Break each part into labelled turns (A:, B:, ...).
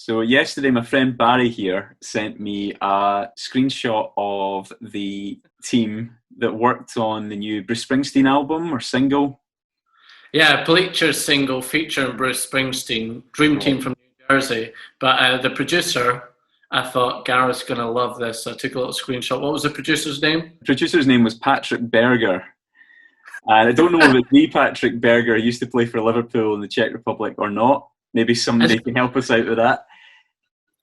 A: So yesterday, my friend Barry here sent me a screenshot of the team that worked on the new Bruce Springsteen album or single.
B: Yeah, Bleacher's single featuring Bruce Springsteen, Dream Team from New Jersey. But the producer, I thought Gareth's going to love this. So I took a little screenshot. What was the producer's name?
A: The producer's name was Patrick Berger. And I don't know if it's the Patrick Berger who used to play for Liverpool in the Czech Republic or not. Maybe somebody can help us out with that.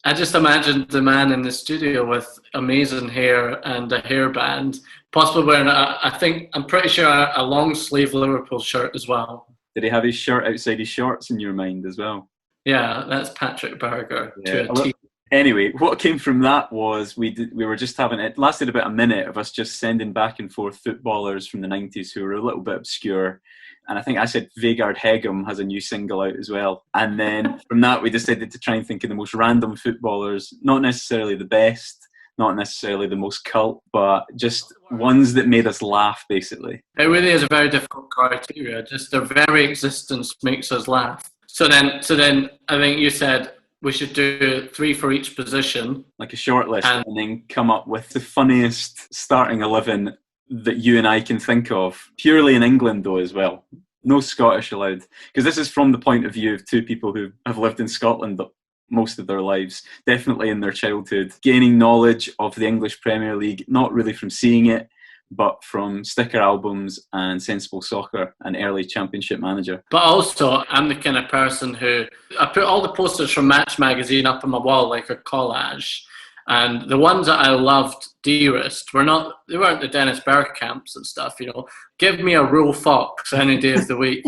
B: I just imagined the man in the studio with amazing hair and a hairband, possibly wearing, I'm pretty sure, a long sleeve Liverpool shirt as well.
A: Did he have his shirt outside his shorts in your mind as well?
B: Yeah, that's Patrick Berger to a T.
A: Anyway, what came from that was we were just having, it lasted about a minute of us just sending back and forth footballers from the 90s who were a little bit obscure. And I think I said Vegard Hegem has a new single out as well. And then from that, we decided to try and think of the most random footballers, not necessarily the best, not necessarily the most cult, but just ones that made us laugh, basically.
B: It really is a very difficult criteria. Just their very existence makes us laugh. So then I think you said we should do 3 for each position.
A: Like a short list, and then come up with the funniest starting 11 that you and I can think of, purely in England though as well. No Scottish allowed, because this is from the point of view of two people who have lived in Scotland most of their lives, definitely in their childhood, gaining knowledge of the English Premier League, not really from seeing it, but from sticker albums and Sensible Soccer and early Championship Manager.
B: But also, I'm the kind of person who, I put all the posters from Match magazine up on my wall like a collage. And the ones that I loved dearest they weren't the Dennis Bergkamps and stuff, you know. Give me a Rule Fox any day of the week.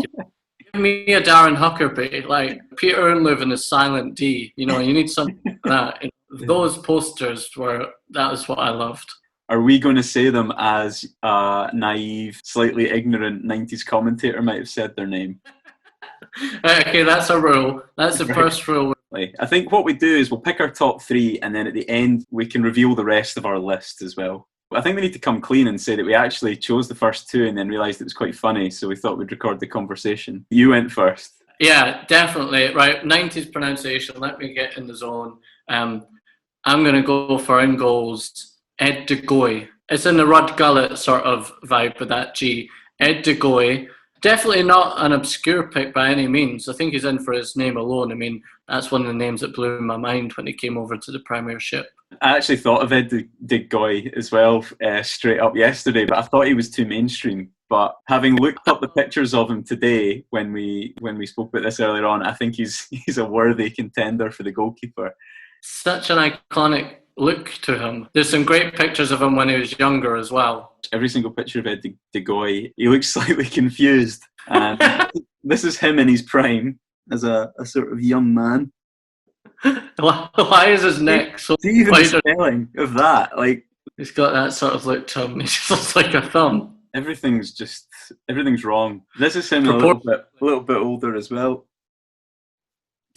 B: Give me a Darren Huckerby, like Peter Unlove and his Silent D. You know, you need something like that. Those posters that was what I loved.
A: Are we going to say them as a naive, slightly ignorant 90s commentator might have said their name?
B: Okay, that's a rule. That's the first rule.
A: I think what we do is we'll pick our top 3 and then at the end we can reveal the rest of our list as well. I think we need to come clean and say that we actually chose the first 2 and then realised it was quite funny, so we thought we'd record the conversation. You went first.
B: Yeah, definitely. Right, 90s pronunciation. Let me get in the zone. I'm going to go for in goals, Ed de Goey. It's in the Rudd Gullet sort of vibe with that G. Ed de Goey. Definitely not an obscure pick by any means. I think he's in for his name alone. I mean, that's one of the names that blew my mind when he came over to the Premiership.
A: I actually thought of Ed de Goey as well straight up yesterday, but I thought he was too mainstream. But having looked up the pictures of him today when we spoke about this earlier on, I think he's a worthy contender for the goalkeeper.
B: Such an iconic look to him. There's some great pictures of him when he was younger as well.
A: Every single picture of Ed de Goey, he looks slightly confused. And this is him in his prime as a sort of young man.
B: Why is his neck so
A: even the spelling of that? Like,
B: he's got that sort of look to him. He just looks like a thumb.
A: Everything's wrong. This is him a little bit older as well.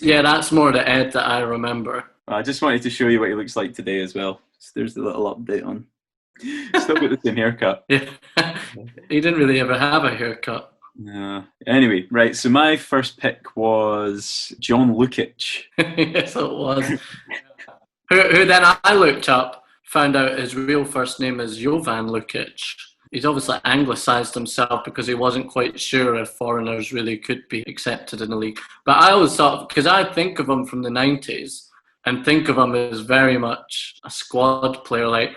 B: Yeah, that's more the Ed that I remember.
A: I just wanted to show you what he looks like today as well. So there's the little update on. Still got the same haircut.
B: Yeah, he didn't really ever have a haircut.
A: No. Anyway, right, so my first pick was John Lukic.
B: Yes, it was. who then I looked up, found out his real first name is Jovan Lukic. He's obviously anglicised himself because he wasn't quite sure if foreigners really could be accepted in the league. But I always thought, because I think of him from the 90s and think of him as very much a squad player, like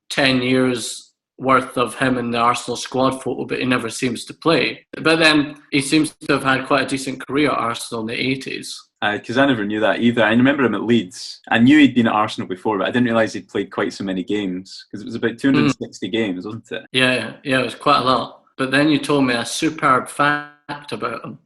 B: 10 years worth of him in the Arsenal squad photo, but he never seems to play. But then he seems to have had quite a decent career at Arsenal in the 80s.
A: Because I never knew that either. I remember him at Leeds. I knew he'd been at Arsenal before, but I didn't realise he'd played quite so many games, because it was about 260 games, wasn't it?
B: Yeah, it was quite a lot. But then you told me a superb fact about him.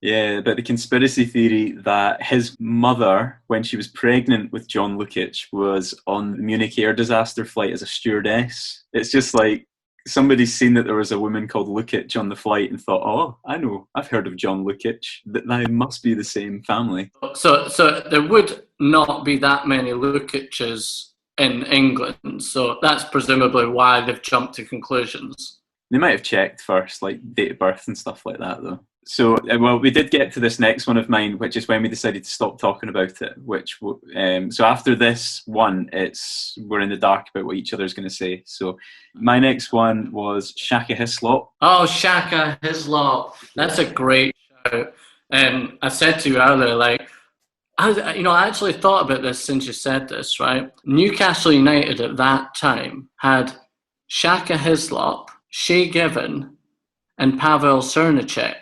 A: Yeah, about the conspiracy theory that his mother, when she was pregnant with John Lukic, was on the Munich air disaster flight as a stewardess. It's just like somebody's seen that there was a woman called Lukic on the flight and thought, oh, I know, I've heard of John Lukic. That they must be the same family.
B: So there would not be that many Lukic's in England. So that's presumably why they've jumped to conclusions.
A: They might have checked first, like date of birth and stuff like that, though. So, well, we did get to this next one of mine, which is when we decided to stop talking about it. So after this one, we're in the dark about what each other's going to say. So, my next one was Shaka Hislop.
B: Oh, Shaka Hislop. That's a great shout. I said to you earlier, like, I actually thought about this since you said this, right? Newcastle United at that time had Shaka Hislop, Shay Given, and Pavel Cernicek.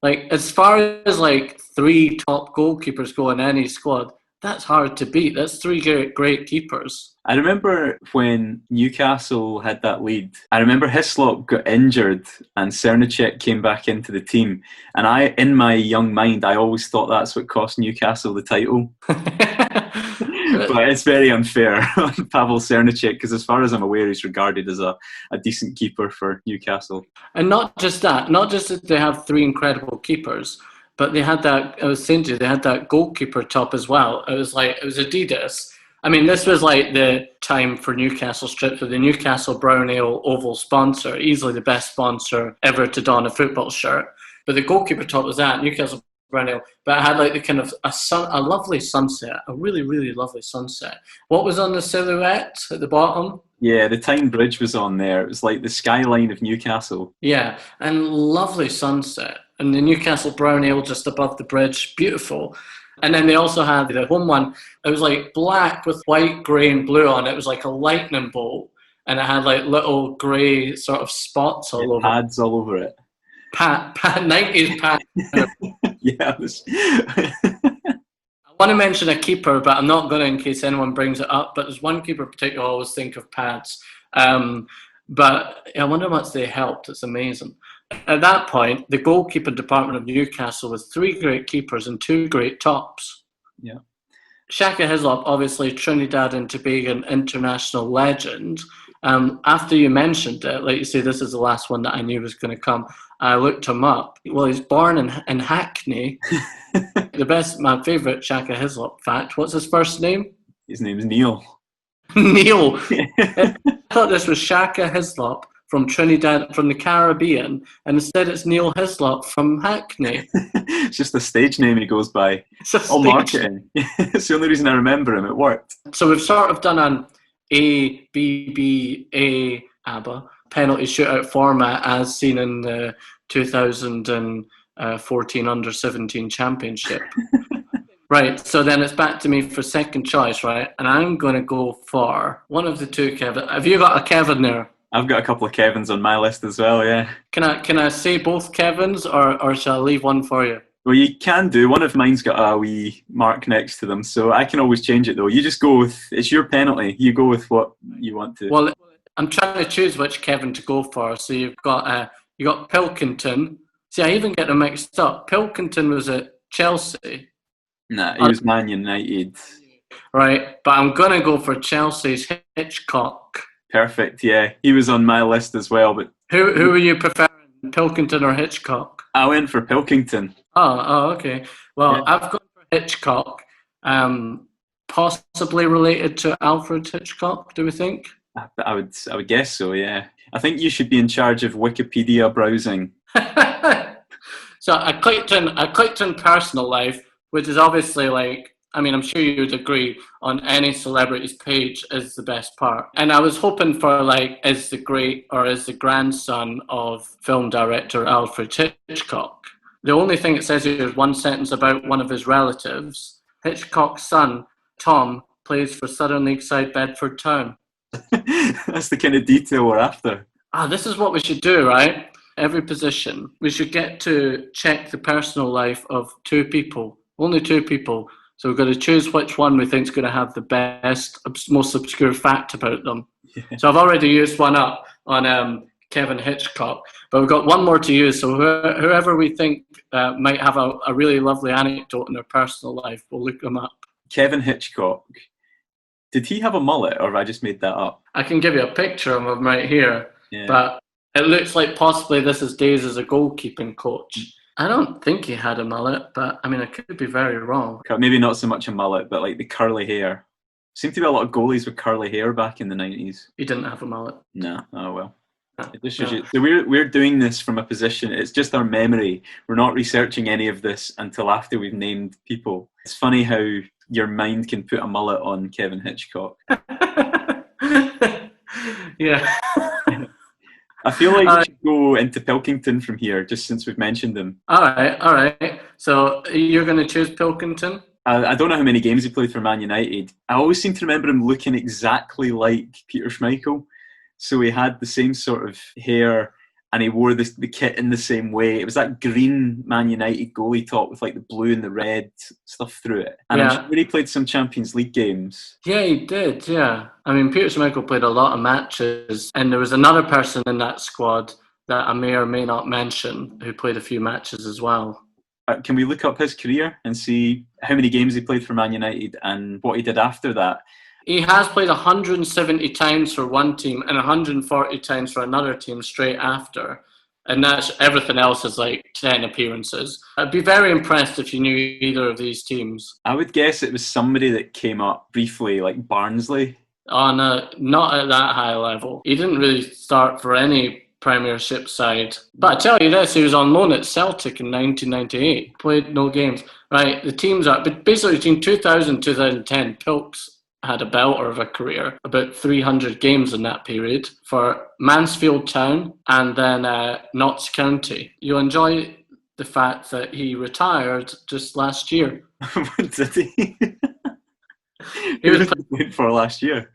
B: Like, as far as like 3 top goalkeepers go in any squad, that's hard to beat. That's 3 great keepers.
A: I remember when Newcastle had that lead, I remember Hislop got injured and Cernicek came back into the team. And in my young mind, I always thought that's what cost Newcastle the title. But it's very unfair on Pavel Cernicek, because as far as I'm aware, he's regarded as a decent keeper for Newcastle.
B: And not just that they have 3 incredible keepers, but they had that, I was saying to you, they had that goalkeeper top as well. It was Adidas. I mean, this was like the time for Newcastle strips with the Newcastle Brown Ale oval sponsor, easily the best sponsor ever to don a football shirt. But the goalkeeper top was that, Newcastle Brown Ale, but it had like the kind of a lovely sunset, a really, really lovely sunset. What was on the silhouette at the bottom?
A: Yeah, the Tyne Bridge was on there. It was like the skyline of Newcastle.
B: Yeah, and lovely sunset. And the Newcastle Brown Ale just above the bridge, beautiful. And then they also had the home one. It was like black with white, grey and blue on it. It was like a lightning bolt. And it had like little grey sort of spots all over it.
A: Pads all over it.
B: 90s pad.
A: Yeah.
B: I want to mention a keeper, but I'm not going to in case anyone brings it up. But there's one keeper in particular I always think of pads. But I wonder how much they helped. It's amazing. At that point, the goalkeeper department of Newcastle was 3 great keepers and 2 great tops.
A: Yeah.
B: Shaka Hislop, obviously Trinidad and Tobago international legend. After you mentioned it, like you say, this is the last one that I knew was going to come. I looked him up. Well, he's born in Hackney. My favourite Shaka Hislop fact. What's his first name?
A: His name's Neil.
B: Neil. I thought this was Shaka Hislop from Trinidad, from the Caribbean, and instead it's Neil Hislop from Hackney.
A: It's just a stage name he goes by. All marketing. It's the only reason I remember him. It worked.
B: So we've sort of done an ABBA ABBA penalty shootout format as seen in the 2014 Under-17 Championship. Right, so then it's back to me for second choice, right? And I'm going to go for one of the 2 Kevin. Have you got a Kevin there?
A: I've got a couple of Kevins on my list as well, yeah.
B: Can I say both Kevins, or shall I leave one for you?
A: Well, you can do. One of mine's got a wee mark next to them, so I can always change it, though. You just go with, it's your penalty. You go with what you want to.
B: Well, I'm trying to choose which Kevin to go for. So you've got Pilkington. See, I even get them mixed up. Pilkington was at Chelsea.
A: Nah, he was Man United.
B: Right, but I'm going to go for Chelsea's Hitchcock.
A: Perfect, yeah. He was on my list as well. But
B: Who were you preferring, Pilkington or Hitchcock?
A: I went for Pilkington.
B: Oh, okay. Well,
A: Yeah.
B: I've gone for Hitchcock. Possibly related to Alfred Hitchcock, do we think?
A: I would guess so, yeah. I think you should be in charge of Wikipedia browsing.
B: So I clicked in personal life, which is obviously like, I mean, I'm sure you would agree, on any celebrity's page is the best part. And I was hoping for like, is the grandson of film director Alfred Hitchcock. The only thing it says here is one sentence about one of his relatives. Hitchcock's son, Tom, plays for Southern League side Bedford Town.
A: That's the kind of detail we're after.
B: This is what we should do, right? Every position. We should get to check the personal life of 2 people. Only 2 people. So we've got to choose which one we think is going to have the best, most obscure fact about them. Yeah. So I've already used one up on Kevin Hitchcock, but we've got one more to use. So whoever we think might have a really lovely anecdote in their personal life, we'll look them up.
A: Kevin Hitchcock. Did he have a mullet, or have I just made that up?
B: I can give you a picture of him right here,
A: yeah.
B: But it looks like possibly this is days as a goalkeeping coach. I don't think he had a mullet, but I mean, I could be very wrong.
A: Maybe not so much a mullet, but like the curly hair. Seemed to be a lot of goalies with curly hair back in the 90s.
B: He didn't have a mullet.
A: No, oh well. It just shows you. So we're doing this from a position. It's just our memory. We're not researching any of this until after we've named people. It's funny how your mind can put a mullet on Kevin Hitchcock.
B: Yeah.
A: I feel like we should go into Pilkington from here, just since we've mentioned him.
B: All right. So you're going to choose Pilkington?
A: I don't know how many games he played for Man United. I always seem to remember him looking exactly like Peter Schmeichel. So he had the same sort of hair and he wore the kit in the same way. It was that green Man United goalie top with like the blue and the red stuff through it. And I'm sure he played some Champions League games.
B: Yeah, he did, yeah. I mean, Peter Schmeichel played a lot of matches, and there was another person in that squad that I may or may not mention who played a few matches as well.
A: Can we look up his career and see how many games he played for Man United and what he did after that?
B: He has played 170 times for one team and 140 times for another team straight after. And that's everything else is like 10 appearances. I'd be very impressed if you knew either of these teams.
A: I would guess it was somebody that came up briefly, like Barnsley.
B: Oh, no, not at that high level. He didn't really start for any Premiership side. But I tell you this, he was on loan at Celtic in 1998. Played no games. Right, the teams are... But basically between 2000 and 2010, Pilks had a belter of a career, about 300 games in that period for Mansfield Town and then Notts County. You'll enjoy the fact that he retired just last year.
A: Did he? He was playing for last year.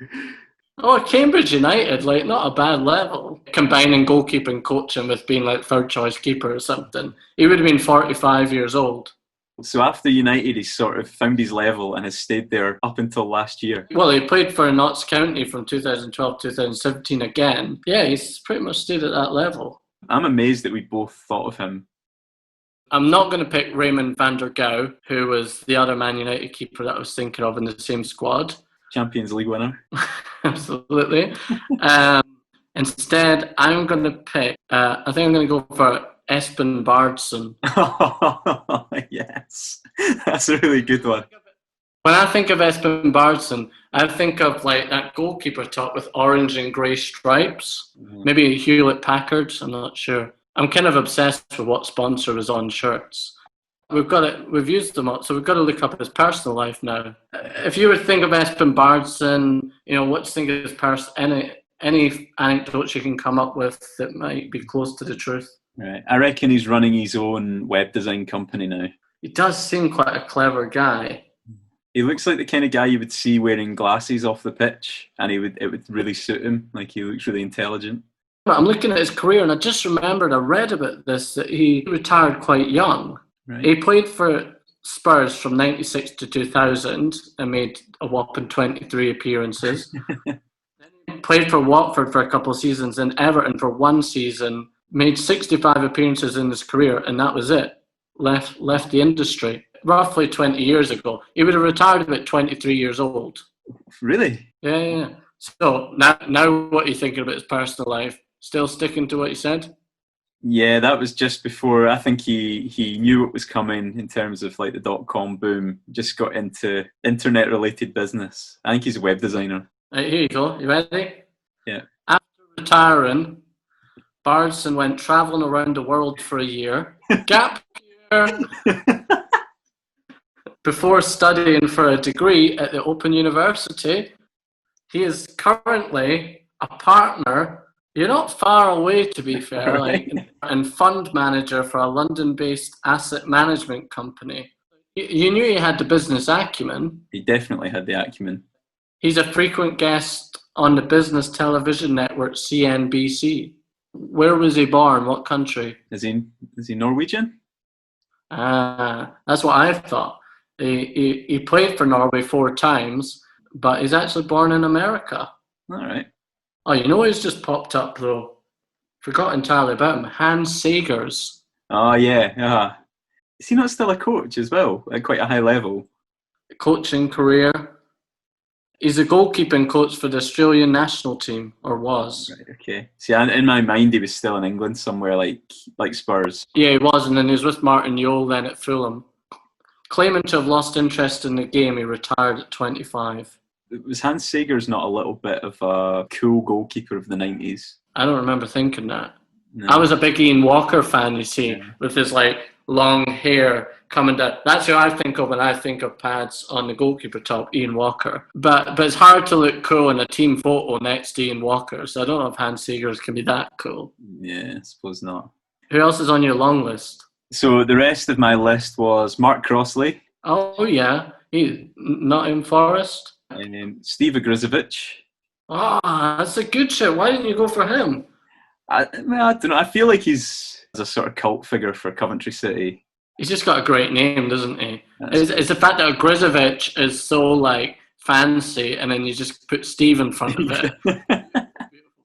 B: Oh, Cambridge United, like not a bad level. Combining goalkeeping coaching with being like third choice keeper or something. He would have been 45 years old.
A: So after United, he's sort of found his level and has stayed there up until last year.
B: Well, he played for Notts County from 2012 to 2017 again. Yeah, he's pretty much stayed at that level.
A: I'm amazed that we both thought of him.
B: I'm not going to pick Raymond van der Gouw, who was the other Man United keeper that I was thinking of in the same squad.
A: Champions League winner.
B: Absolutely. Instead, I'm going to pick, I think I'm going to go for Espen Baardsen.
A: Oh, yes. That's a really good one.
B: When I think of Espen Baardsen, I think of like that goalkeeper top with orange and grey stripes. Maybe Hewlett Packard, I'm not sure. I'm kind of obsessed with what sponsor was on shirts. We've used them up, so we've got to look up his personal life now. If you would think of Espen Baardsen, what do you think of his any anecdotes you can come up with that might be close to the truth?
A: Right. I reckon he's running his own web design company now.
B: He does seem quite a clever guy.
A: He looks like the kind of guy you would see wearing glasses off the pitch, and it would really suit him. Like, he looks really intelligent.
B: I'm looking at his career, and I just remembered I read about this, that he retired quite young. Right. He played for Spurs from 96 to 2000 and made a whopping 23 appearances. Then he played for Watford for a couple of seasons and Everton for one season, made 65 appearances in his career, and that was it. Left the industry roughly 20 years ago. He would have retired about 23 years old.
A: Really?
B: Yeah. So now what are you thinking about his personal life? Still sticking to what he said?
A: Yeah, that was just before. I think he knew what was coming in terms of like the .com boom. Just got into internet-related business. I think he's a web designer.
B: Right, here you go. You ready?
A: Yeah.
B: After retiring, Baardsen went travelling around the world for a year. Gap year. Before studying for a degree at the Open University. He is currently a partner. You're not far away, to be fair, right. And fund manager for a London-based asset management company. You knew he had the business acumen.
A: He definitely had the acumen.
B: He's a frequent guest on the business television network CNBC. Where was he born? What country?
A: Is he Norwegian?
B: That's what I thought. He played for Norway 4 times, but he's actually born in America.
A: All right.
B: Oh, he's just popped up, though. Forgot entirely about him. Hans Sagers.
A: Oh, yeah. Is he not still a coach as well, at quite a high level?
B: Coaching career. He's a goalkeeping coach for the Australian national team, or was.
A: Right, okay. See, in my mind, he was still in England somewhere, like Spurs.
B: Yeah, he was, and then he was with Martin Yole then at Fulham. Claiming to have lost interest in the game, he retired at 25.
A: Was Hans Sagers not a little bit of a cool goalkeeper of the 90s?
B: I don't remember thinking that.
A: No.
B: I was a big Ian Walker fan, you see,
A: Yeah.
B: with his like long hair coming down. That's who I think of when I think of pads on the goalkeeper top, Ian Walker. But it's hard to look cool in a team photo next to Ian Walker, so I don't know if Hans Segers can be that cool.
A: Yeah, I suppose not.
B: Who else is on your long list?
A: So the rest of my list was Mark Crossley,
B: Oh yeah, he Nottingham Forest.
A: Steve Ogrizovic.
B: Ah, that's a good shit. Why didn't you go for him?
A: I don't know. I feel like he's a sort of cult figure for Coventry City.
B: He's just got a great name, doesn't he? It's the fact that Ogrizovic is so like fancy, and then you just put Steve in front of it.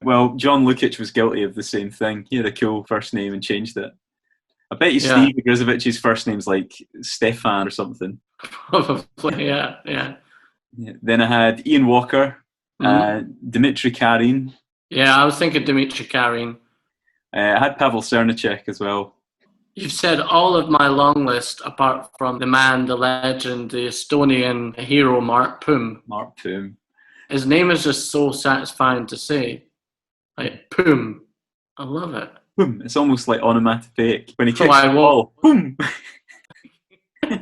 A: Well, John Lukic was guilty of the same thing. He had a cool first name and changed it. I bet you Steve Ogrizovic's first name's like Stefan or something.
B: Probably, yeah.
A: Then I had Ian Walker, Dmitry Karin.
B: Yeah, I was thinking Dmitry Karin.
A: I had Pavel Cernicek as well.
B: You've said all of my long list apart from the man, the legend, the Estonian hero, Mark Poom.
A: Mark Poom.
B: His name is just so satisfying to say. Like, Poom. I love it.
A: Boom. It's almost like onomatopoeic. When he kicks
B: the
A: ball, boom.
B: He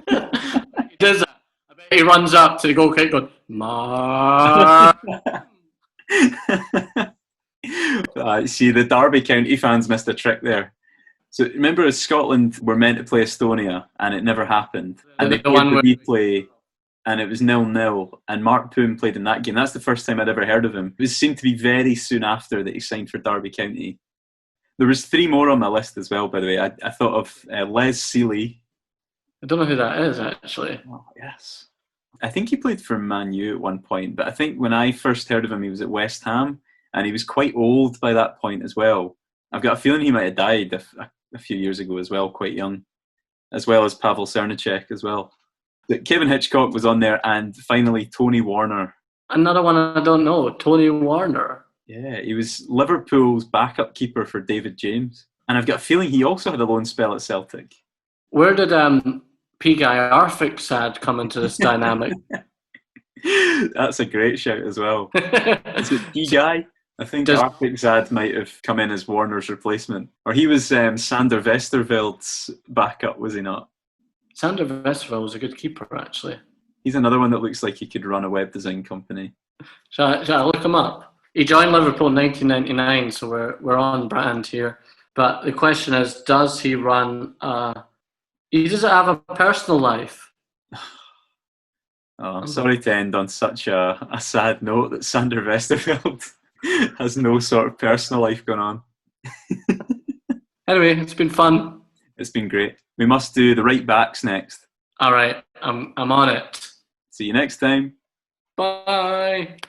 B: does that. I bet he runs up to the goal kick going, Mark.
A: See, the Derby County fans missed a trick there. So remember, Scotland were meant to play Estonia, and it never happened. And they played the replay, and it was 0-0. And Mark Poom played in that game. That's the first time I'd ever heard of him. It seemed to be very soon after that he signed for Derby County. There was 3 more on my list as well, by the way. I thought of Les Seeley.
B: I don't know who that is, actually.
A: Oh, yes. I think he played for Man U at one point, but I think when I first heard of him, he was at West Ham, and he was quite old by that point as well. I've got a feeling he might have died a few years ago as well, quite young, as well as Pavel Cernicek as well. But Kevin Hitchcock was on there, and finally Tony Warner.
B: Another one I don't know, Tony Warner.
A: Yeah, he was Liverpool's backup keeper for David James. And I've got a feeling he also had a loan spell at Celtic.
B: Where did P-Guy Arfikzad come into this dynamic?
A: That's a great shout as well. Is it P-Guy? I think Arfikzad might have come in as Warner's replacement. Or he was Sander Westerveld's backup, was he not?
B: Sander Westerveld was a good keeper, actually.
A: He's another one that looks like he could run a web design company.
B: Shall I look him up? He joined Liverpool in 1999, so we're on brand here. But the question is, does he run... he doesn't have a personal life.
A: Oh, I'm sorry to end on such a sad note that Sander Westerveld has no sort of personal life going on.
B: Anyway, it's been fun.
A: It's been great. We must do the right backs next.
B: All right, I'm on it.
A: See you next time.
B: Bye.